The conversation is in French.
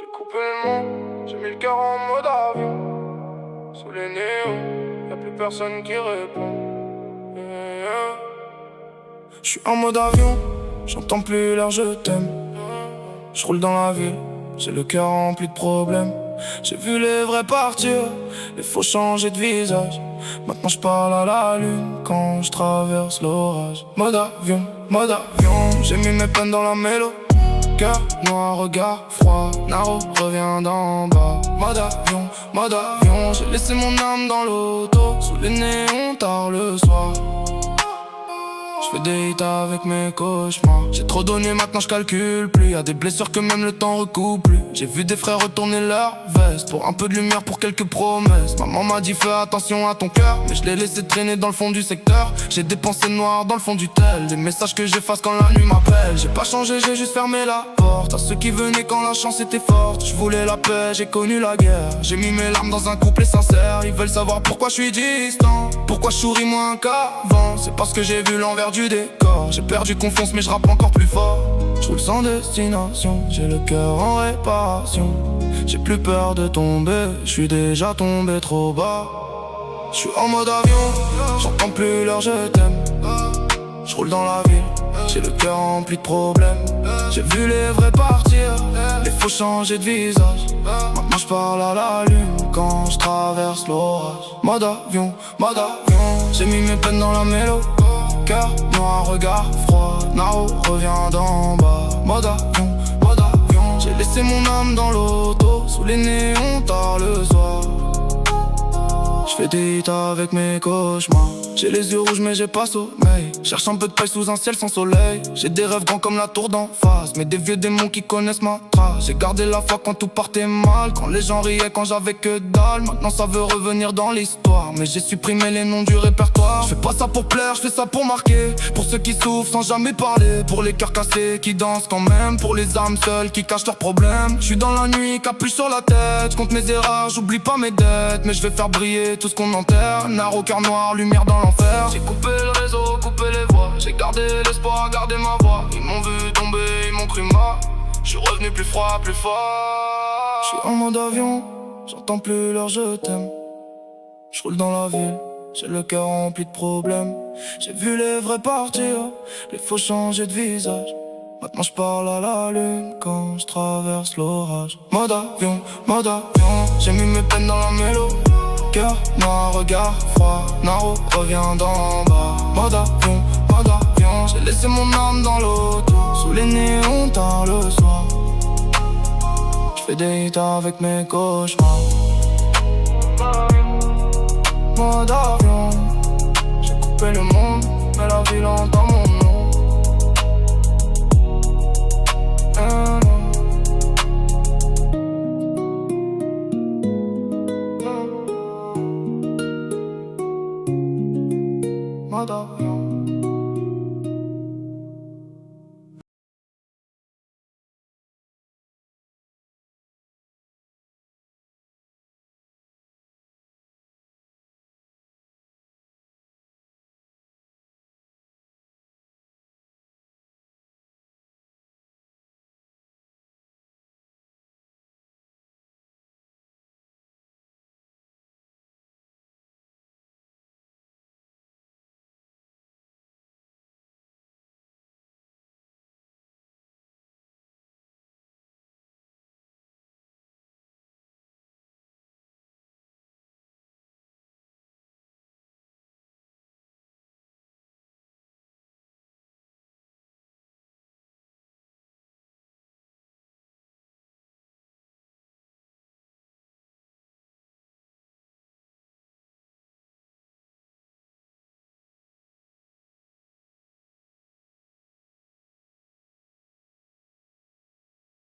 J'ai coupé le monde, j'ai mis le cœur en mode avion. Sous les néons, y'a plus personne qui répond. J'suis en mode avion, j'entends plus leur je t'aime. J'roule dans la ville, j'ai le cœur rempli de problèmes. J'ai vu les vrais partir, les faux changer de visage. Maintenant j'parle à la lune quand j'traverse l'orage. Mode avion, j'ai mis mes peines dans la mélo. Cœur noir, regard froid, Naro revient d'en bas. Mode avion, j'ai laissé mon âme dans l'auto. Sous les néons tard le soir. J'fais des hits avec mes cauchemars. J'ai trop donné, maintenant j'calcule plus. Y'a des blessures que même le temps recoupe plus. J'ai vu des frères retourner leur veste pour un peu de lumière, pour quelques promesses. Maman m'a dit fais attention à ton cœur, mais je l'ai laissé traîner dans le fond du secteur. J'ai des pensées noires dans le fond du tel, des messages que j'efface quand la nuit m'appelle. J'ai pas changé, j'ai juste fermé la porte à ceux qui venaient quand la chance était forte. Je voulais la paix, j'ai connu la guerre. J'ai mis mes larmes dans un couplet sincère. Ils veulent savoir pourquoi je suis distant, pourquoi je souris moins qu'avant. C'est parce que j'ai vu l'envers du décor. J'ai perdu confiance mais je rappe encore plus fort. Je roule sans destination, j'ai le cœur en réparation. J'ai plus peur de tomber, je suis déjà tombé trop bas. Je suis en mode avion, j'entends plus leur je t'aime. Je roule dans la ville, j'ai le cœur rempli de problèmes. J'ai vu les vrais partir, les faux changer de visage. Maintenant je parle à la lune quand je traverse l'orage. Mode avion, j'ai mis mes peines dans la mélo. Cœur noir, regard froid, Naro revient d'en bas. Mode avion, j'ai laissé mon âme dans l'auto. Sous les néons tard le soir. J'fais des hits avec mes cauchemars. J'ai les yeux rouges mais j'ai pas sommeil. Cherche un peu de paix sous un ciel sans soleil. J'ai des rêves grands comme la tour d'en face, mais des vieux démons qui connaissent ma trace. J'ai gardé la foi quand tout partait mal, quand les gens riaient, quand j'avais que dalle. Maintenant ça veut revenir dans l'histoire, mais j'ai supprimé les noms du répertoire. J'fais pas ça pour plaire, j'fais ça pour marquer. Pour ceux qui souffrent sans jamais parler, pour les cœurs cassés qui dansent quand même, pour les âmes seules qui cachent leurs problèmes. J'suis dans la nuit, capuche sur la tête. J'compte mes erreurs, j'oublie pas mes dettes, mais je vais faire briller tout ce qu'on enterre. Naro, cœur noir, lumière dans l'enfer. J'ai coupé le réseau, coupé les voix. J'ai gardé l'espoir, gardé ma voix. Ils m'ont vu tomber, ils m'ont cru mort. J'suis revenu plus froid, plus fort. J'suis en mode avion, j'entends plus leur je t'aime. J'roule dans la ville, j'ai le cœur rempli de problèmes. J'ai vu les vrais partir, les faux changer de visage. Maintenant j'parle à la lune quand je traverse l'orage. Mode avion, j'ai mis mes peines dans la mélo. Cœur noir, regard froid, Naro revient d'en bas. Mode avion, j'ai laissé mon âme dans l'auto. Sous les néons tard le soir. J'fais des hits avec mes cauchemars. Mode avion, j'ai coupé le monde, mais la ville entend